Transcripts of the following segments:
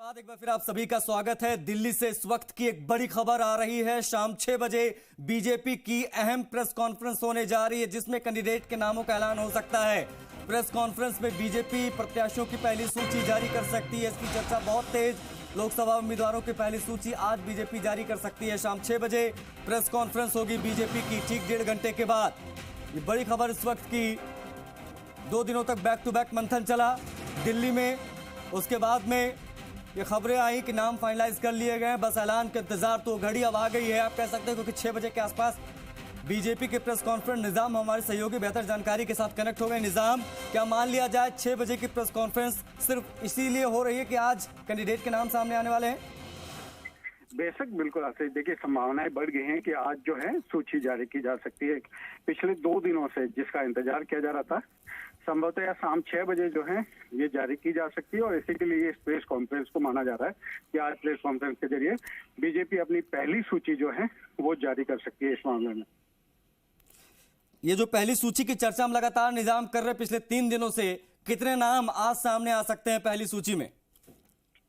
बाद एक बार फिर आप सभी का स्वागत है। दिल्ली से इस वक्त की एक बड़ी खबर आ रही है। शाम 6 बजे बीजेपी की अहम प्रेस कॉन्फ्रेंस होने जा रही है, जिसमें कैंडिडेट के नामों का ऐलान हो सकता है। प्रेस कॉन्फ्रेंस में बीजेपी प्रत्याशियों की पहली सूची जारी कर सकती है। इसकी चर्चा बहुत तेज। लोकसभा उम्मीदवारों की पहली सूची आज बीजेपी जारी कर सकती है। शाम 6 बजे प्रेस कॉन्फ्रेंस होगी बीजेपी की, ठीक 1.5 घंटे के बाद। ये बड़ी खबर इस वक्त की। 2 दिनों तक बैक टू बैक मंथन चला दिल्ली में। उसके बाद में ये खबरें आई कि नाम फाइनलाइज कर लिए गए हैं, बस ऐलान का इंतजार। तो घड़ी अब आ गई है, आप कह सकते हैं, क्योंकि 6 बजे के आसपास बीजेपी के प्रेस कॉन्फ्रेंस। निजाम हमारे सहयोगी बेहतर जानकारी के साथ कनेक्ट हो गए। निजाम, क्या मान लिया जाए 6 बजे की प्रेस कॉन्फ्रेंस सिर्फ इसीलिए हो रही है कि आज कैंडिडेट के नाम सामने आने वाले हैं? बेशक, बिल्कुल आशीष। देखिए, संभावनाएं बढ़ गई हैं कि आज जो है सूची जारी की जा सकती है। पिछले 2 दिनों से जिसका इंतजार किया जा रहा था, संभवतः शाम 6 बजे जो है ये जारी की जा सकती है। और इसी के लिए इस प्रेस कॉन्फ्रेंस को माना जा रहा है कि आज प्रेस कॉन्फ्रेंस के जरिए बीजेपी अपनी पहली सूची जो है वो जारी कर सकती है। इस मामले में ये जो पहली सूची की चर्चा हम लगातार निजाम कर रहे हैं पिछले 3 दिनों से, कितने नाम आज सामने आ सकते हैं पहली सूची में?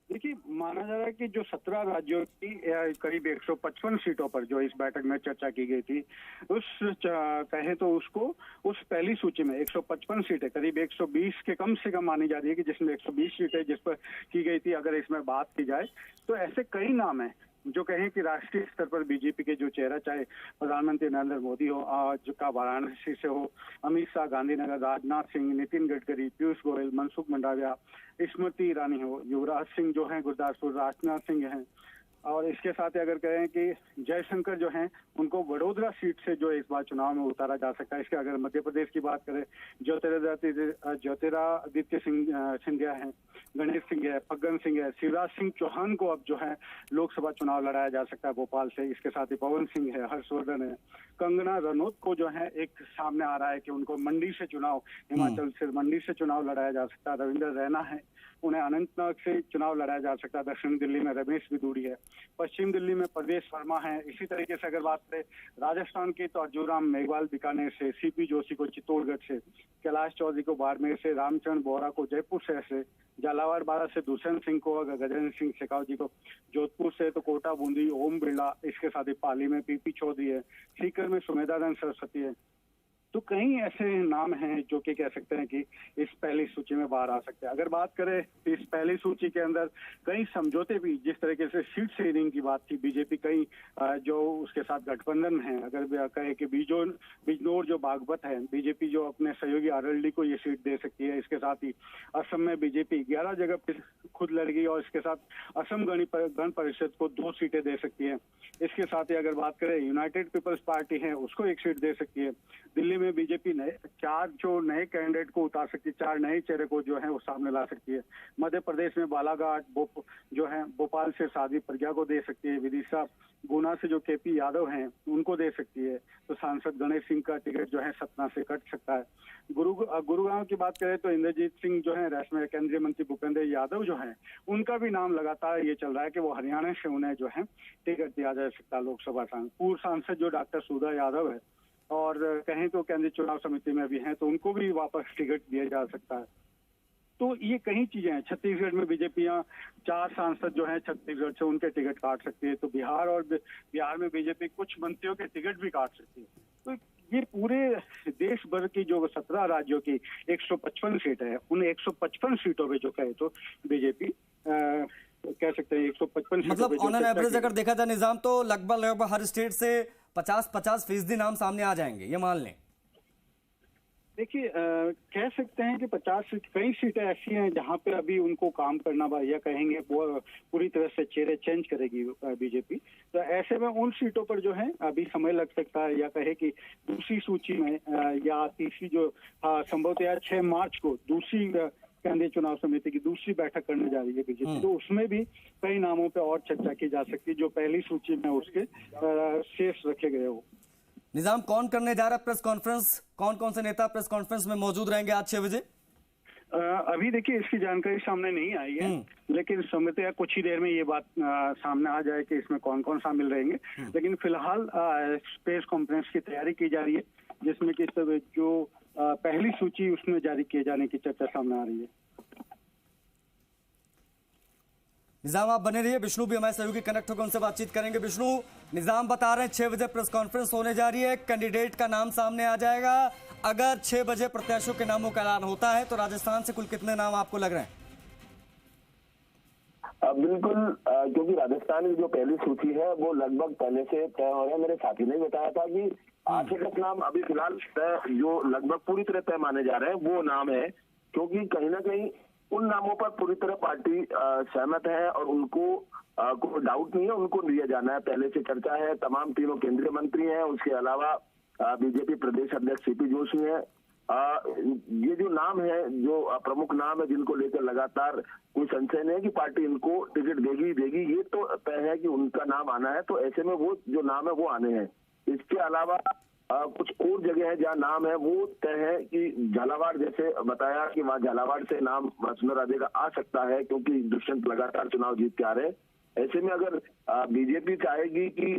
देखिए, माना जा रहा है कि जो 17 राज्यों की करीब 155 सीटों पर जो इस बैठक में चर्चा की गई थी, कहे तो उसको उस पहली सूची में 155 सीटें, करीब 120 के कम से कम मानी जा रही है कि जिसमें 120 सीटें जिस पर की गई थी। अगर इसमें बात की जाए तो ऐसे कई नाम हैं जो कहें कि राष्ट्रीय स्तर पर बीजेपी के जो चेहरा, चाहे प्रधानमंत्री नरेंद्र मोदी हो, आज का वाराणसी से हो, अमित शाह गांधीनगर, राजनाथ सिंह, नितिन गडकरी, पीयूष गोयल, मनसुख मंडाविया, स्मृति ईरानी हो, युवराज सिंह जो हैं गुरदासपुर, राजनाथ सिंह हैं। और इसके साथ ही अगर कहें कि जयशंकर जो हैं, उनको वडोदरा सीट से जो इस बार चुनाव में उतारा जा सकता है। इसके अगर मध्य प्रदेश की बात करें, ज्योतिरादित्य सिंधिया हैं, गणेश सिंह है, फग्गन सिंह है, शिवराज सिंह चौहान को अब जो है लोकसभा चुनाव लड़ाया जा सकता है भोपाल से। इसके साथ ही पवन सिंह है, हर्षवर्धन है, कंगना रनौत को जो है एक सामने आ रहा है कि उनको मंडी से चुनाव, हिमाचल से मंडी से चुनाव लड़ाया जा सकता है। रविंद्र रैना है, उन्हें अनंतनाग से चुनाव लड़ाया जा सकता है। दक्षिण दिल्ली में रमेश बिदूड़ी है, पश्चिम दिल्ली में प्रदेश वर्मा है। इसी तरीके से अगर बात करें राजस्थान की तो अर्जुराम मेघवाल बीकानेर से, सीपी जोशी को चित्तौड़गढ़ से, कैलाश चौधरी को बाड़मेर से, रामचंद्र बोहरा को जयपुर शहर से, झालावाड़ बारा से दुष्यंत सिंह को, गजेंद्र सिंह शेखावत जी को जोधपुर से, तो कोटा बूंदी ओम बिरला, इसके साथ ही पाली में पीपी चौधरी है, सीकर में सुमेधानंद सरस्वती है। तो कई ऐसे नाम हैं जो कि कह सकते हैं कि इस पहली सूची में बाहर आ सकते हैं। अगर बात करें तो इस पहली सूची के अंदर कई समझौते भी, जिस तरीके से सीट शेयरिंग की बात थी, बीजेपी कई जो उसके साथ गठबंधन है, अगर कहे कि बिजनौर जो बागपत है, बीजेपी जो अपने सहयोगी आरएलडी को ये सीट दे सकती है। इसके साथ ही असम में बीजेपी 11 जगह पर खुद लड़ेगी और इसके साथ असम गण परिषद को 2 सीटें दे सकती है। इसके साथ ही अगर बात करें यूनाइटेड पीपल्स पार्टी है, उसको 1 सीट दे सकती है। दिल्ली में बीजेपी 4 जो नए कैंडिडेट को उतार सकती है, 4 नए चेहरे को जो है वो सामने ला सकती है। मध्य प्रदेश में बालाघाट जो है, भोपाल से साध्वी प्रज्ञा को दे सकती है। विदिशा, गुना से जो केपी यादव हैं उनको दे सकती है। तो सांसद गणेश सिंह का टिकट जो है सतना से कट सकता है। गुरुग्राम की बात करें तो इंद्रजीत सिंह जो है, केंद्रीय मंत्री भूपेंद्र यादव जो है, उनका भी नाम लगातार ये चल रहा है कि वो हरियाणा से उन्हें जो है टिकट दिया जा सकता है लोकसभा सांसद। पूर्व सांसद जो डॉक्टर सुधा यादव है और कहें तो केंद्रीय चुनाव समिति में भी हैं, तो उनको भी वापस टिकट दिया जा सकता है। तो ये कई चीजें हैं। छत्तीसगढ़ में बीजेपी 4 सांसद जो हैं छत्तीसगढ़ से, उनके टिकट काट सकती है। तो बिहार में बीजेपी कुछ मंत्रियों के टिकट भी काट सकती है। तो ये पूरे देश भर की जो 17 राज्यों की 155 सीटें हैं, उन 155 सीटों पे जो कहे तो बीजेपी कह सकते हैं 155 मतलब ऑन एन एवरेज अगर देखा जाए निजाम, तो लगभग हर स्टेट से 50-50% नाम सामने आ जाएंगे, ये मान लें। देखिए, कह सकते हैं कि 50 कई सीटें ऐसी हैं जहां पे अभी उनको काम करना या कहेंगे वो पूरी तरह से चेहरे चेंज करेगी बीजेपी। तो ऐसे में उन सीटों पर जो है अभी समय लग सकता है, या कहे कि दूसरी सूची में या तीसरी जो संभवतः 6 मार्च को दूसरी केंद्रीय चुनाव समिति की दूसरी बैठक करने जा रही है बीजेपी, तो उसमें भी कई नामों पर और चर्चा की जा सकती है जो पहली सूची में उसके शेष रखे गए हो। निजाम, कौन करने जा रहा है प्रेस कॉन्फ्रेंस? कौन कौन से नेता प्रेस कॉन्फ्रेंस में मौजूद रहेंगे आज 6 बजे? अभी देखिए, इसकी जानकारी सामने नहीं आई है, लेकिन संभवतः कुछ ही देर में ये बात सामने आ जाए कि इसमें कौन कौन शामिल रहेंगे। लेकिन फिलहाल प्रेस कॉन्फ्रेंस की तैयारी की जा रही है, जिसमें कि जो पहली सूची उसमें जारी किए जाने की चर्चा सामने आ रही है। निजाम आप बने रहिए, विष्णु भी हमारे सहयोगी कनेक्ट होकर उनसे बातचीत करेंगे। विष्णु, निजाम बता रहे हैं 6 बजे प्रेस कॉन्फ्रेंस होने जा रही है, कैंडिडेट का नाम सामने आ जाएगा। अगर 6 बजे प्रत्याशियों के नामों का ऐलान होता है तो राजस्थान से कुल कितने नाम आपको लग रहे हैं? बिल्कुल, क्योंकि राजस्थान की जो पहली सूची है वो लगभग पहले से तय हो रहा है। मेरे साथी ने बताया था कि 8 से 10 नाम अभी फिलहाल जो लगभग पूरी तरह तय माने जा रहे हैं वो नाम है, क्योंकि कहीं ना कहीं उन नामों पर पूरी तरह पार्टी सहमत है और उनको कोई डाउट नहीं है, उनको लिया जाना है। पहले से चर्चा है, तमाम तीनों केंद्रीय मंत्री हैं, उसके अलावा बीजेपी प्रदेश अध्यक्ष सीपी जोशी हैं। ये जो नाम है, जो प्रमुख नाम है जिनको लेकर लगातार कोई संशय नहीं है कि पार्टी इनको टिकट देगी, ये तो तय है कि उनका नाम आना है। तो ऐसे में वो जो नाम है वो आने हैं। इसके अलावा कुछ और जगह है जहाँ नाम है वो तय है कि झालावाड़, जैसे बताया कि वहाँ झालावाड़ से नाम वसुंधरा राजे का आ सकता है, क्योंकि दुष्यंत लगातार चुनाव जीत के आ रहे हैं। ऐसे में अगर बीजेपी चाहेगी कि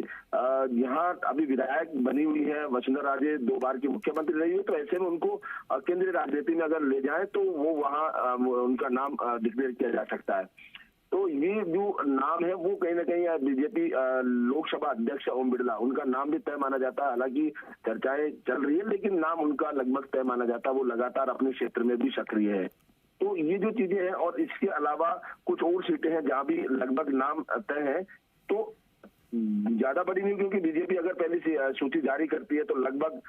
यहाँ अभी विधायक बनी हुई है, वसुंधरा राजे 2 बार की मुख्यमंत्री रही है, तो ऐसे में उनको केंद्रीय राजनीति में अगर ले जाए तो वो वहाँ उनका नाम डिक्लेयर किया जा सकता है। तो ये जो नाम है वो कहीं ना कहीं बीजेपी लोकसभा अध्यक्ष ओम बिरला, उनका नाम भी तय माना जाता है। हालांकि चर्चाएं चल रही है लेकिन नाम उनका लगभग तय माना जाता है। वो लगातार अपने क्षेत्र में भी सक्रिय है। तो ये जो चीजें हैं, और इसके अलावा कुछ और सीटें हैं जहां भी लगभग नाम तय है। तो ज्यादा बड़ी नहीं, क्योंकि बीजेपी अगर पहली सूची जारी करती है तो लगभग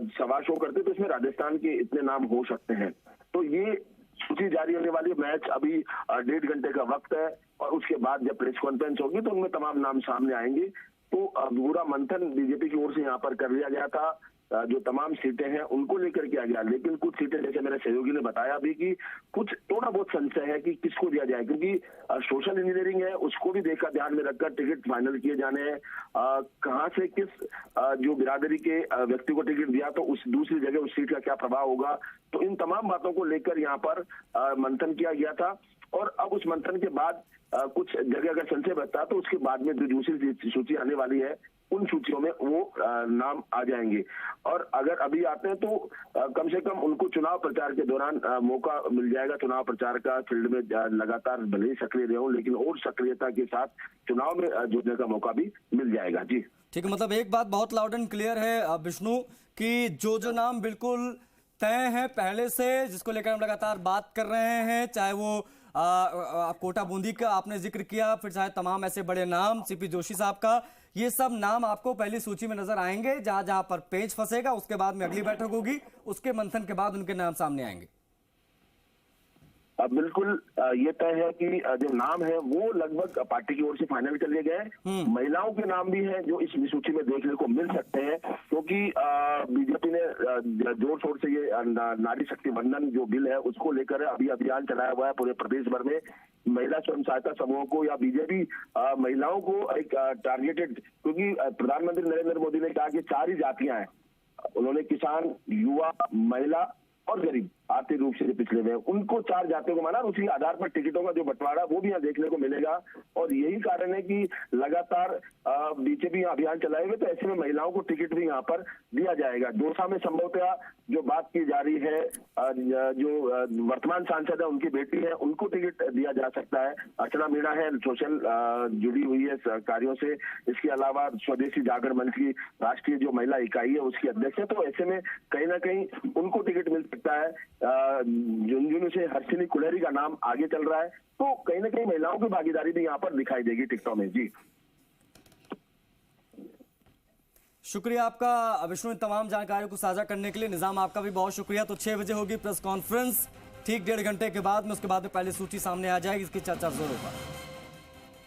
125 करती है, तो इसमें राजस्थान के इतने नाम हो सकते हैं। तो ये सूची जारी होने वाली मैच अभी 1.5 घंटे का वक्त है, और उसके बाद जब प्रेस कॉन्फ्रेंस होगी तो उनमें तमाम नाम सामने आएंगे। तो पूरा मंथन बीजेपी की ओर से यहाँ पर कर लिया गया था, जो तमाम सीटें हैं उनको लेकर किया गया। लेकिन कुछ सीटें, जैसे मेरे सहयोगी ने बताया भी कि कुछ थोड़ा बहुत संशय है कि किसको दिया जाए, क्योंकि सोशल इंजीनियरिंग है, उसको भी देखा ध्यान में रखकर टिकट फाइनल किए जाने हैं। कहाँ से किस जो बिरादरी के व्यक्ति को टिकट दिया तो उस दूसरी जगह उस सीट का क्या प्रभाव होगा। तो इन तमाम बातों को लेकर यहाँ पर मंथन किया गया था। और अब उस मंथन के बाद कुछ जगह अगर संशय बचता तो उसके बाद में जो दूसरी सूची आने वाली है उन सूचियों में वो नाम आ जाएंगे। और अगर अभी आते हैं तो कम से कम उनको चुनाव प्रचार के दौरान मौका मिल जाएगा। चुनाव प्रचार का फील्ड में लगातार भले ही सक्रिय रहे हो, लेकिन और सक्रियता के साथ चुनाव में जुड़ने का मौका भी मिल जाएगा। जी ठीक है, मतलब एक बात बहुत लाउड एंड क्लियर है विष्णु कि जो नाम बिल्कुल तय है पहले से, जिसको लेकर हम लगातार बात कर रहे हैं, चाहे वो कोटा बूंदी का आपने जिक्र किया, फिर चाहे तमाम ऐसे बड़े नाम सीपी जोशी साहब का, ये सब नाम आपको पहली सूची में नजर आएंगे। जहां जहां पर पेंच फंसेगा उसके बाद में अगली बैठक होगी, उसके मंथन के बाद उनके नाम सामने आएंगे। बिल्कुल, ये तय है कि जो नाम है वो लगभग पार्टी की ओर से फाइनल कर लिए गए। महिलाओं के नाम भी हैं जो इस सूची में देखने को मिल सकते हैं, क्योंकि बीजेपी ने जोर शोर से ये नारी शक्ति वंदन जो बिल है उसको लेकर अभी अभियान चलाया हुआ है पूरे प्रदेश भर में। महिला स्वयं सहायता समूहों को या बीजेपी महिलाओं को एक टारगेटेड, क्योंकि प्रधानमंत्री नरेंद्र मोदी ने कहा कि 4 ही जातियां हैं। उन्होंने किसान, युवा, महिला और गरीब आर्थिक रूप से पिछड़े हुए, उनको 4 जातियों को माना। उसी आधार पर टिकटों का जो बंटवारा वो भी यहाँ देखने को मिलेगा। और यही कारण है कि लगातार बीजेपी अभियान चलाए हुए, तो ऐसे में महिलाओं को टिकट भी यहाँ पर दिया जाएगा। दौसा में संभवतः जो बात की जा रही है, जो वर्तमान सांसद है उनकी बेटी है, उनको टिकट दिया जा सकता है। अर्चना मीणा है, सोशल जुड़ी हुई है कार्यों से। इसके अलावा स्वदेशी जागरण मंच की राष्ट्रीय जो महिला इकाई है उसकी अध्यक्ष है। तो ऐसे में कहीं ना कहीं उनको टिकट मिल सकता है। झुंझुनू से हर्षिनी कुलेरी का नाम आगे चल रहा है। तो कहीं ना कहीं महिलाओं की भागीदारी भी यहाँ पर दिखाई देगी टिकटों में। जी शुक्रिया आपका विष्णु, तमाम जानकारियों को साझा करने के लिए। निजाम आपका भी बहुत शुक्रिया। तो 6 बजे होगी प्रेस कॉन्फ्रेंस, ठीक 1.5 घंटे के बाद में, उसके बाद में पहली सूची सामने आ जाएगी, इसकी चर्चा जोरों पर।